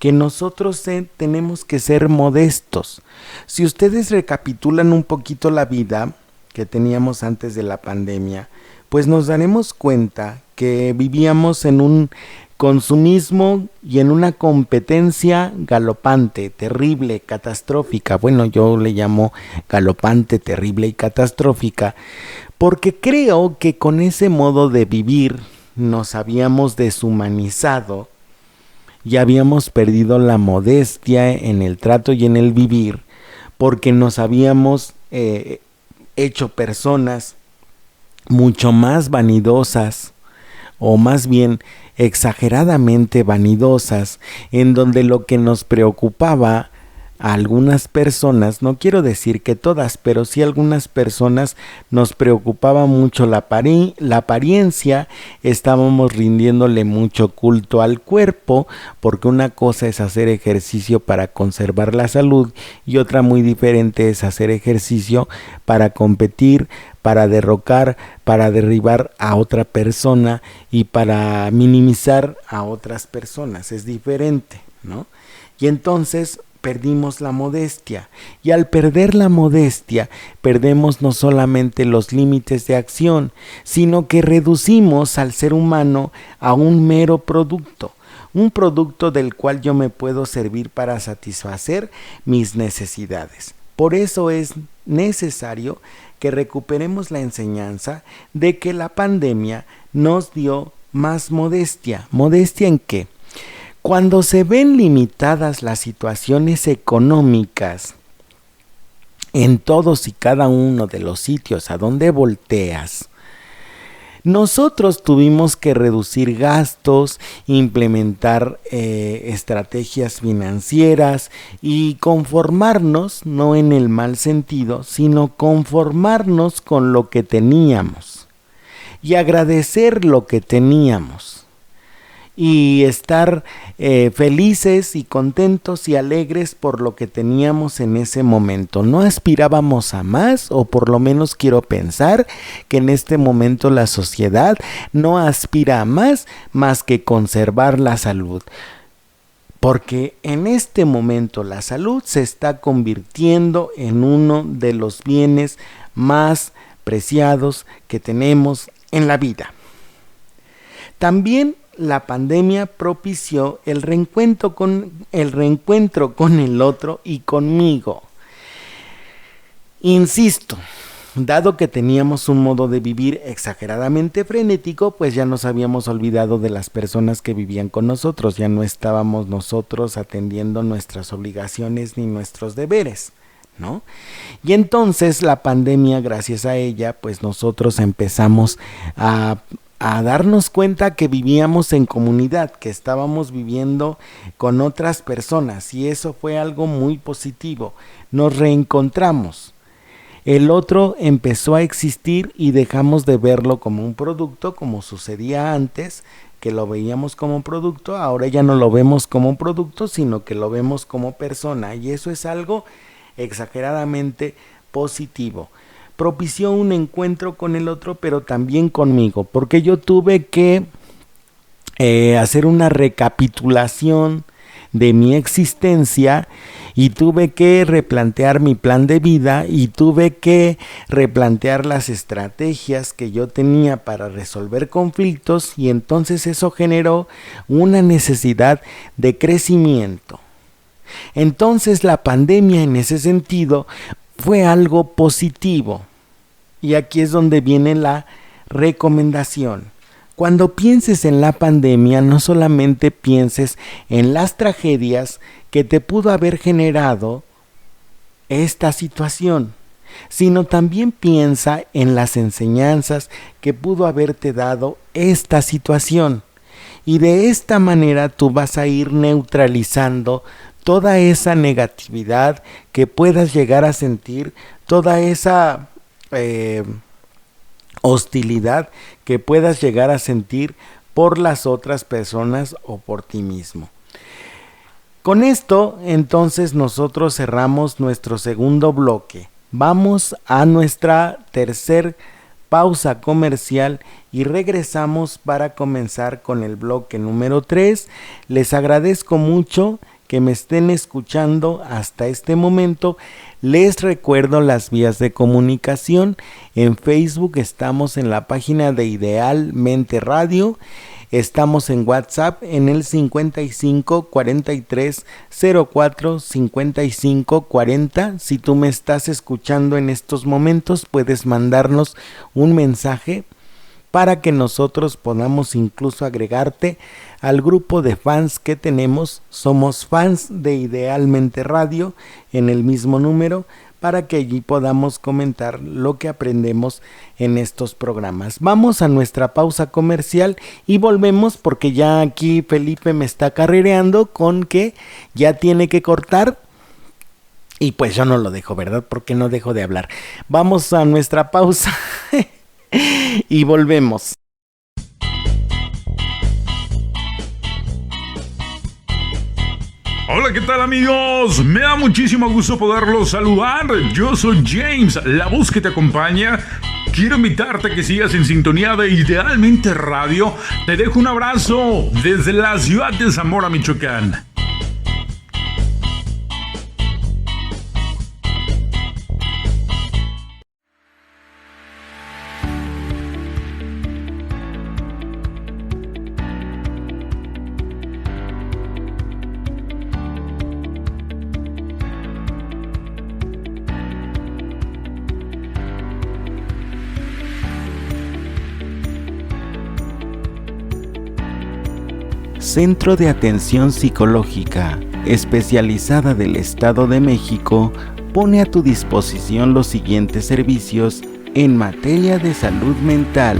que nosotros tenemos que ser modestos. Si ustedes recapitulan un poquito la vida que teníamos antes de la pandemia, pues nos daremos cuenta que vivíamos en un consumismo y en una competencia galopante, terrible, catastrófica. Bueno, yo le llamo galopante, terrible y catastrófica, porque creo que con ese modo de vivir nos habíamos deshumanizado y habíamos perdido la modestia en el trato y en el vivir, porque nos habíamos hecho personas mucho más vanidosas, o más bien exageradamente vanidosas, en donde lo que nos preocupaba a algunas personas, no quiero decir que todas, pero sí algunas personas, nos preocupaba mucho la apariencia, estábamos rindiéndole mucho culto al cuerpo, porque una cosa es hacer ejercicio para conservar la salud y otra muy diferente es hacer ejercicio para competir, para derrocar, para derribar a otra persona y para minimizar a otras personas. Es diferente, ¿no? Y entonces perdimos la modestia, y al perder la modestia perdemos no solamente los límites de acción, sino que reducimos al ser humano a un mero producto, un producto del cual yo me puedo servir para satisfacer mis necesidades. Por eso es necesario que recuperemos la enseñanza de que la pandemia nos dio más modestia. ¿Modestia en qué? Cuando se ven limitadas las situaciones económicas en todos y cada uno de los sitios a donde volteas, nosotros tuvimos que reducir gastos, implementar estrategias financieras y conformarnos, no en el mal sentido, sino conformarnos con lo que teníamos y agradecer lo que teníamos. Y estar felices y contentos y alegres por lo que teníamos en ese momento. No aspirábamos a más, o por lo menos quiero pensar que en este momento la sociedad no aspira a más que conservar la salud. Porque en este momento la salud se está convirtiendo en uno de los bienes más preciados que tenemos en la vida. También la pandemia propició el reencuentro con el otro y conmigo. Insisto, dado que teníamos un modo de vivir exageradamente frenético, pues ya nos habíamos olvidado de las personas que vivían con nosotros, ya no estábamos nosotros atendiendo nuestras obligaciones ni nuestros deberes, ¿no? Y entonces la pandemia, gracias a ella, pues nosotros empezamos a darnos cuenta que vivíamos en comunidad, que estábamos viviendo con otras personas, y eso fue algo muy positivo. Nos reencontramos. El otro empezó a existir y dejamos de verlo como un producto, como sucedía antes, que lo veíamos como un producto. Ahora ya no lo vemos como un producto, sino que lo vemos como persona, y eso es algo exageradamente positivo. Propició un encuentro con el otro, pero también conmigo, porque yo tuve que hacer una recapitulación de mi existencia y tuve que replantear mi plan de vida y tuve que replantear las estrategias que yo tenía para resolver conflictos, y entonces eso generó una necesidad de crecimiento. Entonces la pandemia en ese sentido fue algo positivo. Y aquí es donde viene la recomendación. Cuando pienses en la pandemia, no solamente pienses en las tragedias que te pudo haber generado esta situación, sino también piensa en las enseñanzas que pudo haberte dado esta situación. Y de esta manera tú vas a ir neutralizando toda esa negatividad que puedas llegar a sentir, toda esa hostilidad que puedas llegar a sentir por las otras personas o por ti mismo. Con esto, entonces, nosotros cerramos nuestro segundo bloque. Vamos a nuestra tercer pausa comercial y regresamos para comenzar con el bloque número 3. Les agradezco mucho que me estén escuchando hasta este momento. Les recuerdo las vías de comunicación. En Facebook estamos en la página de Idealmente Radio. Estamos en WhatsApp en el 55 43 04 55 40. Si tú me estás escuchando en estos momentos, puedes mandarnos un mensaje para que nosotros podamos incluso agregarte al grupo de fans que tenemos. Somos fans de Idealmente Radio en el mismo número, para que allí podamos comentar lo que aprendemos en estos programas. Vamos a nuestra pausa comercial y volvemos, porque ya aquí Felipe me está carrereando con que ya tiene que cortar. Y pues yo no lo dejo, ¿verdad? Porque no dejo de hablar. Vamos a nuestra pausa y volvemos. Hola, ¿qué tal, amigos? Me da muchísimo gusto poderlos saludar. Yo soy James, la voz que te acompaña. Quiero invitarte a que sigas en sintonía de Idealmente Radio. Te dejo un abrazo desde la ciudad de Zamora, Michoacán. Centro de Atención Psicológica Especializada del Estado de México pone a tu disposición los siguientes servicios en materia de salud mental.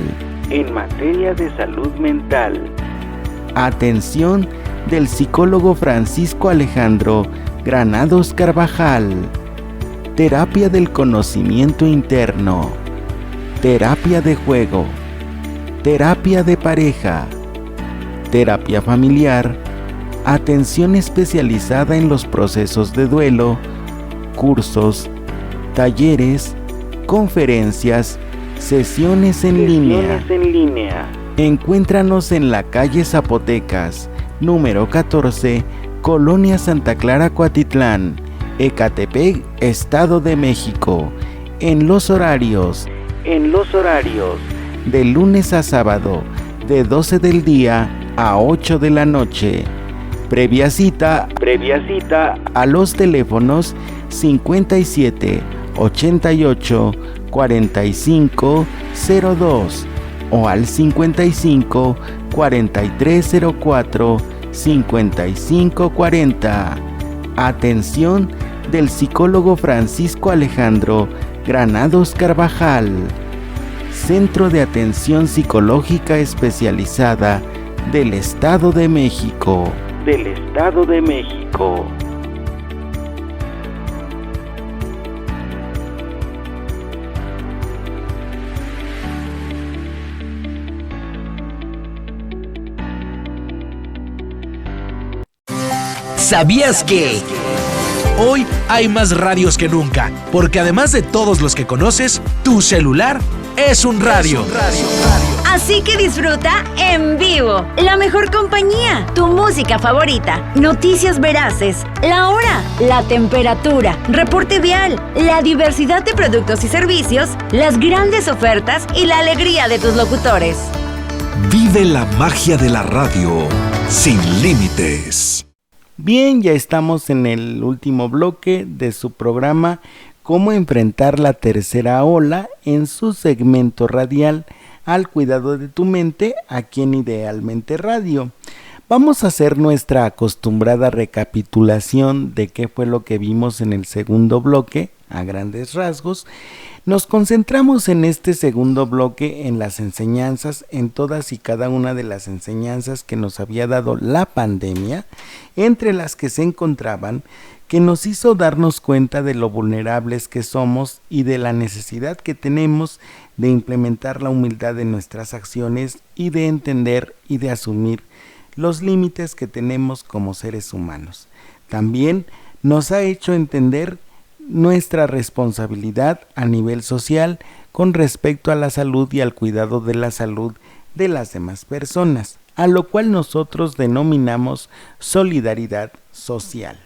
Atención del psicólogo Francisco Alejandro Granados Carvajal. Terapia del conocimiento interno. Terapia de juego. Terapia de pareja. Terapia familiar, atención especializada en los procesos de duelo, cursos, talleres, conferencias, sesiones en línea. Encuéntranos en la calle Zapotecas, número 14, Colonia Santa Clara, Cuatitlán, Ecatepec, Estado de México, en los horarios, de lunes a sábado, de 12 del día a 8 de la noche. Previa cita a los teléfonos 57 88 45 02 o al 55 43 04 55 40. Atención del psicólogo Francisco Alejandro Granados Carvajal. Centro de Atención Psicológica Especializada del Estado de México. ¿Sabías que? Hoy hay más radios que nunca, porque además de todos los que conoces, tu celular es un radio. Así que disfruta en vivo la mejor compañía, tu música favorita, noticias veraces, la hora, la temperatura, reporte vial, la diversidad de productos y servicios, las grandes ofertas y la alegría de tus locutores. Vive la magia de la radio sin límites. Bien, ya estamos en el último bloque de su programa Cómo enfrentar la tercera ola, en su segmento radial Al cuidado de tu mente, aquí en Idealmente Radio. Vamos a hacer nuestra acostumbrada recapitulación de qué fue lo que vimos en el segundo bloque, a grandes rasgos. Nos concentramos en este segundo bloque en las enseñanzas, en todas y cada una de las enseñanzas que nos había dado la pandemia, entre las que se encontraban que nos hizo darnos cuenta de lo vulnerables que somos y de la necesidad que tenemos de implementar la humildad en nuestras acciones y de entender y de asumir los límites que tenemos como seres humanos. También nos ha hecho entender nuestra responsabilidad a nivel social con respecto a la salud y al cuidado de la salud de las demás personas, a lo cual nosotros denominamos solidaridad social.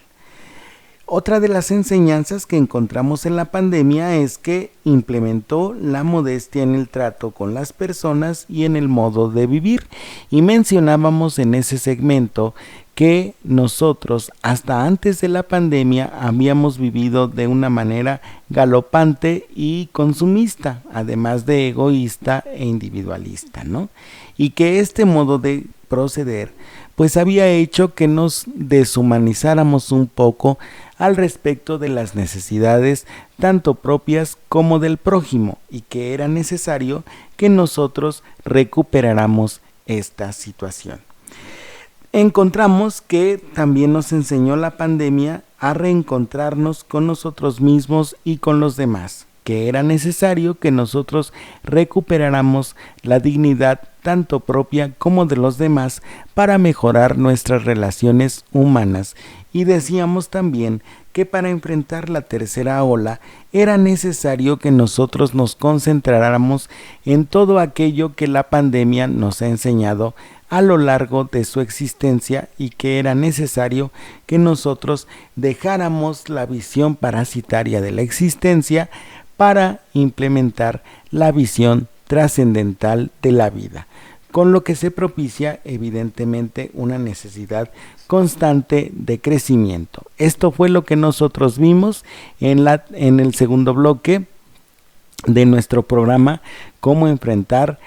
Otra de las enseñanzas que encontramos en la pandemia es que implementó la modestia en el trato con las personas y en el modo de vivir. Y mencionábamos en ese segmento que nosotros hasta antes de la pandemia habíamos vivido de una manera galopante y consumista, además de egoísta e individualista, ¿no? Y que este modo de proceder pues había hecho que nos deshumanizáramos un poco al respecto de las necesidades tanto propias como del prójimo, y que era necesario que nosotros recuperáramos esta situación. Encontramos que también nos enseñó la pandemia a reencontrarnos con nosotros mismos y con los demás, que era necesario que nosotros recuperáramos la dignidad tanto propia como de los demás para mejorar nuestras relaciones humanas. Y decíamos también que para enfrentar la tercera ola era necesario que nosotros nos concentráramos en todo aquello que la pandemia nos ha enseñado a lo largo de su existencia, y que era necesario que nosotros dejáramos la visión parasitaria de la existencia para implementar la visión trascendental de la vida, con lo que se propicia evidentemente una necesidad constante de crecimiento. Esto fue lo que nosotros vimos en el segundo bloque de nuestro programa, cómo enfrentar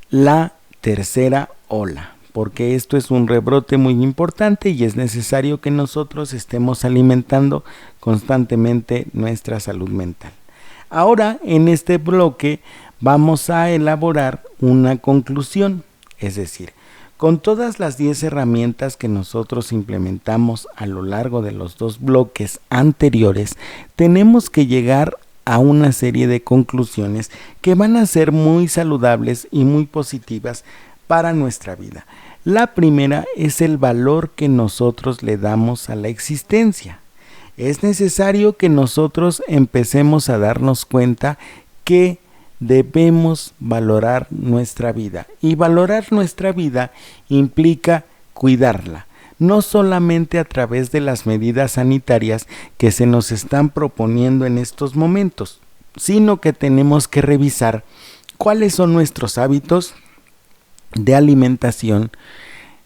la tercera ola, porque esto es un rebrote muy importante y es necesario que nosotros estemos alimentando constantemente nuestra salud mental. Ahora, en este bloque vamos a elaborar una conclusión, es decir, con todas las 10 herramientas que nosotros implementamos a lo largo de los 2 bloques anteriores, tenemos que llegar a una serie de conclusiones que van a ser muy saludables y muy positivas para nuestra vida. La primera es el valor que nosotros le damos a la existencia. Es necesario que nosotros empecemos a darnos cuenta que debemos valorar nuestra vida, y valorar nuestra vida implica cuidarla, no solamente a través de las medidas sanitarias que se nos están proponiendo en estos momentos, sino que tenemos que revisar cuáles son nuestros hábitos de alimentación,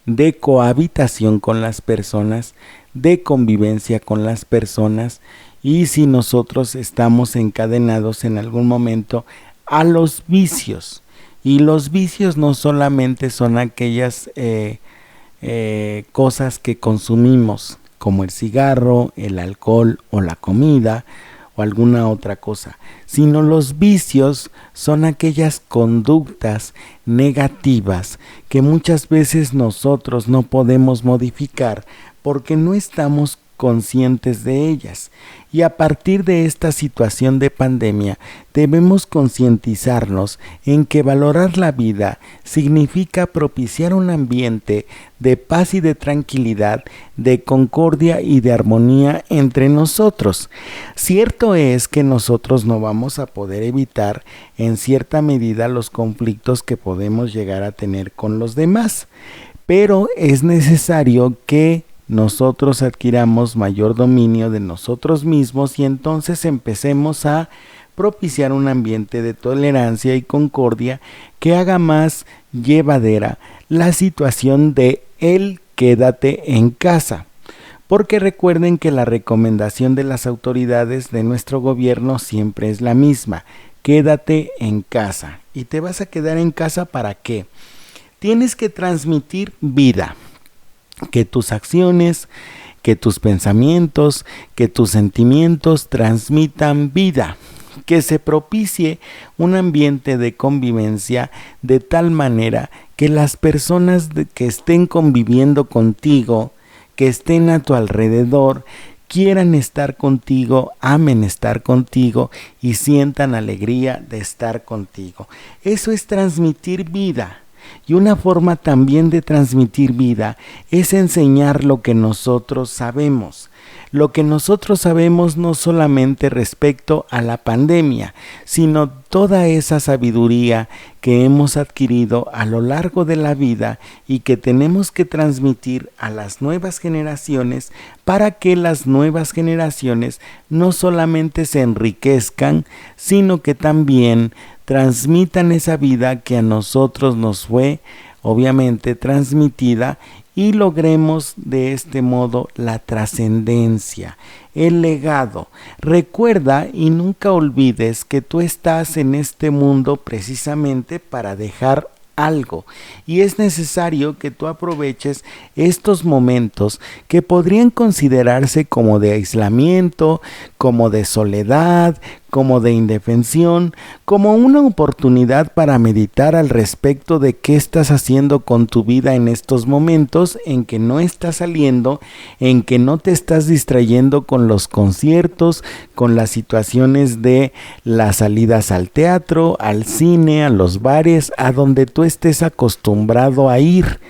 de cohabitación con las personas, de convivencia con las personas, y si nosotros estamos encadenados en algún momento a los vicios. Y los vicios no solamente son aquellas cosas que consumimos, como el cigarro, el alcohol o la comida o alguna otra cosa, sino los vicios son aquellas conductas negativas que muchas veces nosotros no podemos modificar porque no estamos conscientes de ellas. Y a partir de esta situación de pandemia debemos concientizarnos en que valorar la vida significa propiciar un ambiente de paz y de tranquilidad, de concordia y de armonía entre nosotros. Cierto es que nosotros no vamos a poder evitar en cierta medida los conflictos que podemos llegar a tener con los demás, pero es necesario que nosotros adquiramos mayor dominio de nosotros mismos y entonces empecemos a propiciar un ambiente de tolerancia y concordia que haga más llevadera la situación de el quédate en casa. Porque recuerden que la recomendación de las autoridades de nuestro gobierno siempre es la misma: quédate en casa. ¿Y te vas a quedar en casa para qué? Tienes que transmitir vida. Que tus acciones, que tus pensamientos, que tus sentimientos transmitan vida, que se propicie un ambiente de convivencia de tal manera que las personas que estén conviviendo contigo, que estén a tu alrededor, quieran estar contigo, amen estar contigo y sientan alegría de estar contigo. Eso es transmitir vida. Y una forma también de transmitir vida es enseñar lo que nosotros sabemos. lo que nosotros sabemos no solamente respecto a la pandemia, sino toda esa sabiduría que hemos adquirido a lo largo de la vida y que tenemos que transmitir a las nuevas generaciones para que las nuevas generaciones no solamente se enriquezcan, sino que también transmitan esa vida que a nosotros nos fue obviamente transmitida y logremos de este modo la trascendencia, el legado. Recuerda y nunca olvides que tú estás en este mundo precisamente para dejar algo, y es necesario que tú aproveches estos momentos que podrían considerarse como de aislamiento, como de soledad, como de indefensión, como una oportunidad para meditar al respecto de qué estás haciendo con tu vida en estos momentos en que no estás saliendo, en que no te estás distrayendo con los conciertos, con las situaciones de las salidas al teatro, al cine, a los bares, a donde tú estés acostumbrado a ir.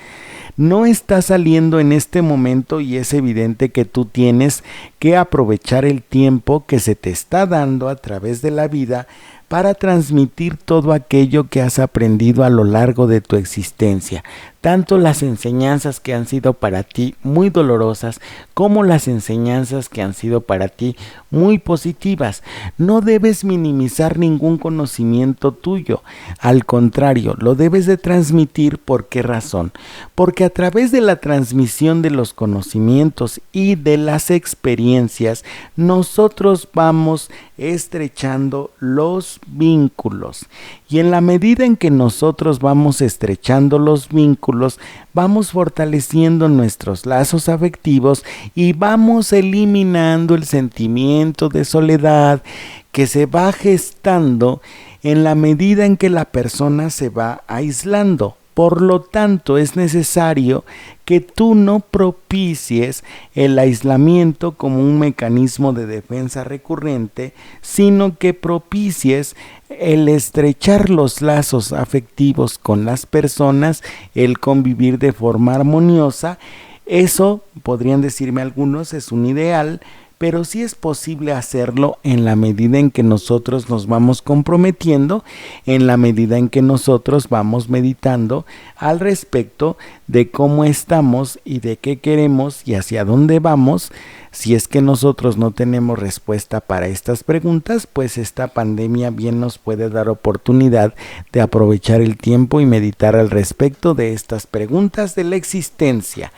No estás saliendo en este momento y es evidente que tú tienes que aprovechar el tiempo que se te está dando a través de la vida para transmitir todo aquello que has aprendido a lo largo de tu existencia, tanto las enseñanzas que han sido para ti muy dolorosas como las enseñanzas que han sido para ti muy positivas. No debes minimizar ningún conocimiento tuyo, al contrario, lo debes de transmitir. ¿Por qué razón? Porque a través de la transmisión de los conocimientos y de las experiencias, nosotros vamos estrechando los vínculos, y en la medida en que nosotros vamos estrechando los vínculos, vamos fortaleciendo nuestros lazos afectivos y vamos eliminando el sentimiento de soledad que se va gestando en la medida en que la persona se va aislando. Por lo tanto, es necesario que tú no propicies el aislamiento como un mecanismo de defensa recurrente, sino que propicies el estrechar los lazos afectivos con las personas, el convivir de forma armoniosa. Eso, podrían decirme algunos, es un ideal, pero sí es posible hacerlo en la medida en que nosotros nos vamos comprometiendo, en la medida en que nosotros vamos meditando al respecto de cómo estamos y de qué queremos y hacia dónde vamos. Si es que nosotros no tenemos respuesta para estas preguntas, pues esta pandemia bien nos puede dar oportunidad de aprovechar el tiempo y meditar al respecto de estas preguntas de la existencia.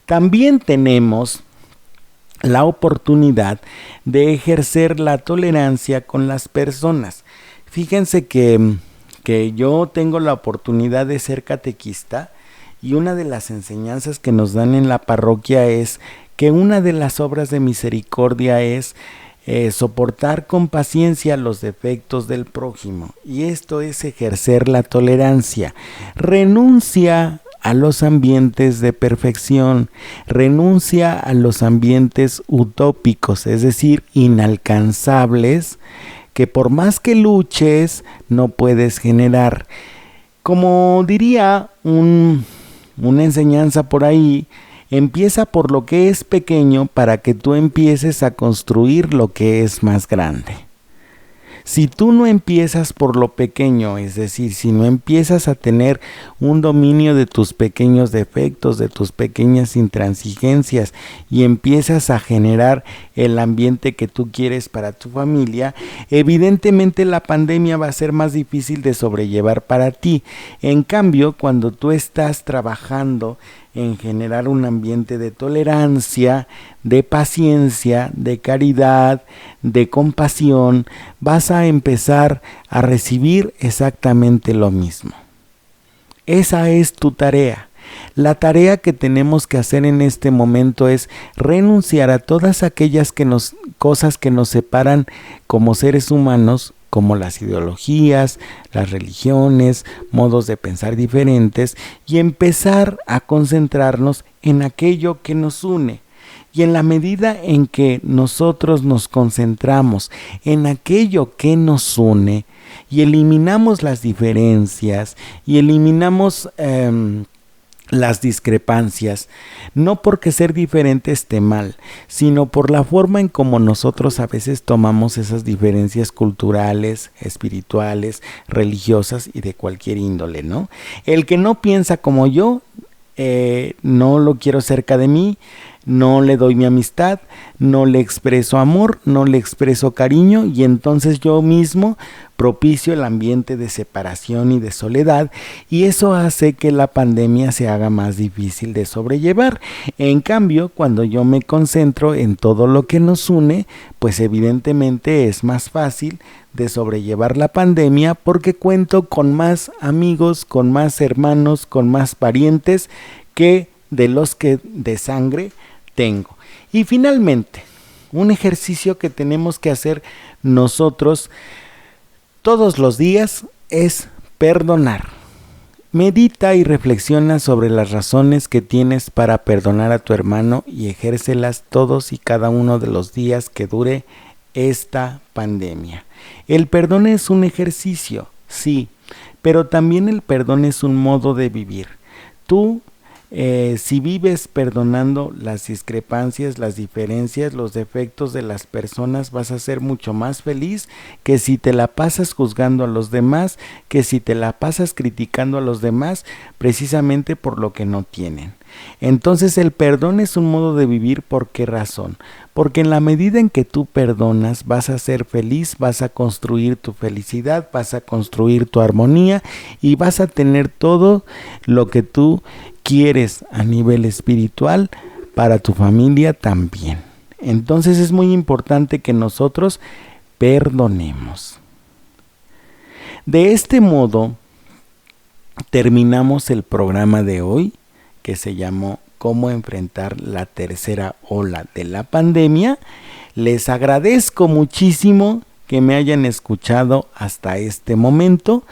También tenemos la oportunidad de ejercer la tolerancia con las personas. Fíjense que yo tengo la oportunidad de ser catequista, y una de las enseñanzas que nos dan en la parroquia es que una de las obras de misericordia es soportar con paciencia los defectos del prójimo, y esto es ejercer la tolerancia. Renuncia a los ambientes de perfección, renuncia a los ambientes utópicos, es decir, inalcanzables, que por más que luches no puedes generar. Como diría una enseñanza por ahí, empieza por lo que es pequeño para que tú empieces a construir lo que es más grande. Si tú no empiezas por lo pequeño, es decir, si no empiezas a tener un dominio de tus pequeños defectos, de tus pequeñas intransigencias, y empiezas a generar el ambiente que tú quieres para tu familia, evidentemente la pandemia va a ser más difícil de sobrellevar para ti. En cambio, cuando tú estás trabajando en generar un ambiente de tolerancia, de paciencia, de caridad, de compasión, vas a empezar a recibir exactamente lo mismo. Esa es tu tarea. La tarea que tenemos que hacer en este momento es renunciar a todas aquellas cosas que nos separan como seres humanos, como las ideologías, las religiones, modos de pensar diferentes, y empezar a concentrarnos en aquello que nos une. Y en la medida en que nosotros nos concentramos en aquello que nos une y eliminamos las diferencias y eliminamos las discrepancias, no porque ser diferente esté mal, sino por la forma en cómo nosotros a veces tomamos esas diferencias culturales, espirituales, religiosas y de cualquier índole, ¿no? El que no piensa como yo, no lo quiero cerca de mí, no le doy mi amistad, no le expreso amor, no le expreso cariño, y entonces yo mismo propicio el ambiente de separación y de soledad, y eso hace que la pandemia se haga más difícil de sobrellevar. En cambio, cuando yo me concentro en todo lo que nos une, pues evidentemente es más fácil de sobrellevar la pandemia, porque cuento con más amigos, con más hermanos, con más parientes que de los que de sangre tengo. Y finalmente, un ejercicio que tenemos que hacer nosotros todos los días es perdonar. Medita y reflexiona sobre las razones que tienes para perdonar a tu hermano y ejércelas todos y cada uno de los días que dure esta pandemia. El perdón es un ejercicio, sí, pero también el perdón es un modo de vivir. Tú, si vives perdonando las discrepancias, las diferencias, los defectos de las personas, vas a ser mucho más feliz que si te la pasas juzgando a los demás, que si te la pasas criticando a los demás precisamente por lo que no tienen. Entonces el perdón es un modo de vivir. ¿Por qué razón? Porque en la medida en que tú perdonas vas a ser feliz, vas a construir tu felicidad, vas a construir tu armonía y vas a tener todo lo que tú quieres a nivel espiritual para tu familia también. Entonces es muy importante que nosotros perdonemos. De este modo terminamos el programa de hoy, que se llamó Cómo enfrentar la tercera ola de la pandemia. Les agradezco muchísimo que me hayan escuchado hasta este momento.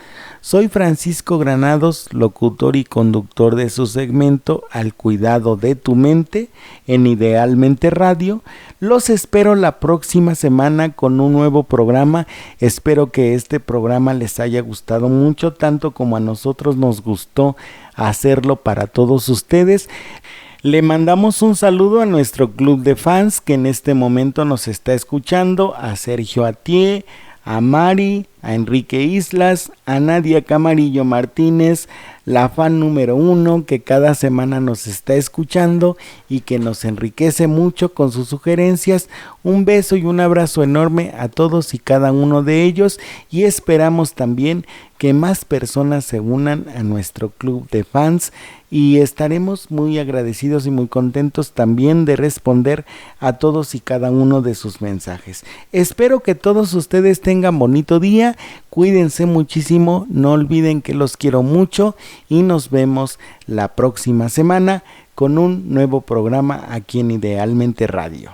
Soy Francisco Granados, locutor y conductor de su segmento Al Cuidado de tu Mente en Idealmente Radio. Los espero la próxima semana con un nuevo programa. Espero que este programa les haya gustado mucho, tanto como a nosotros nos gustó hacerlo para todos ustedes. Le mandamos un saludo a nuestro club de fans que en este momento nos está escuchando, a Sergio Atié, a Mari, a Enrique Islas, a Nadia Camarillo Martínez, la fan número 1 que cada semana nos está escuchando y que nos enriquece mucho con sus sugerencias. Un beso y un abrazo enorme a todos y cada uno de ellos, y esperamos también que más personas se unan a nuestro club de fans, y estaremos muy agradecidos y muy contentos también de responder a todos y cada uno de sus mensajes. Espero que todos ustedes tengan bonito día, cuídense muchísimo, no olviden que los quiero mucho y nos vemos la próxima semana con un nuevo programa aquí en Idealmente Radio.